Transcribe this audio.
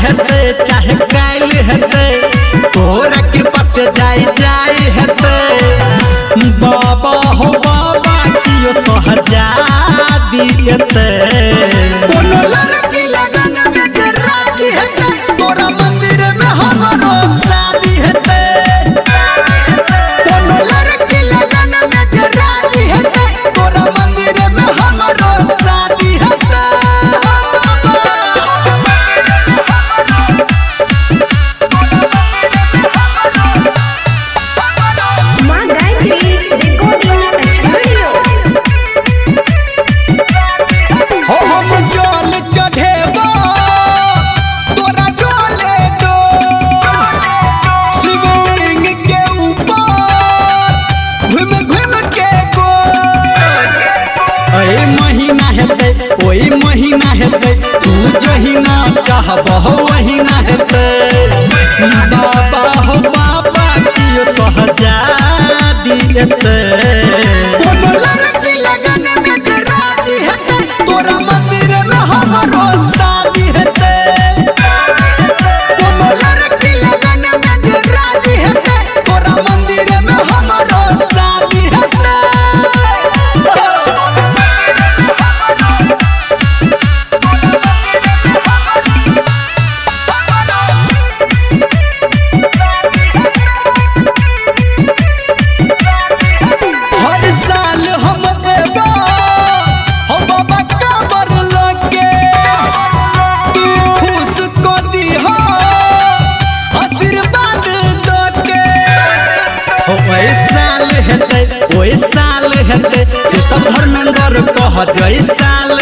हेते चाहे काल हेते तोरा कृपा से जाई हेते बाबा हो बाबा कियो सहजा दियते कोनो लड़की लगन में जे राजी हेते तोरा मंदिर में हमरो शादी हेते कोनो लड़की लगन में जे राजी हेते तोरा मंदिर में हमरो शादी हेते ओई महीना हेते तू जहिना चाहबह वहीना हेते बाबा हो बाबा कियो सहजा दियते कोनो लड़की लगन में जे राजी हेते तोरा मंदिर में हमरो शादी हेते कोनो लड़की लगन में जे राजी हेते तोरा मंदिर में हमरो शादी हेते ओई साल हेते सब धर्मेंद्र कह जई साल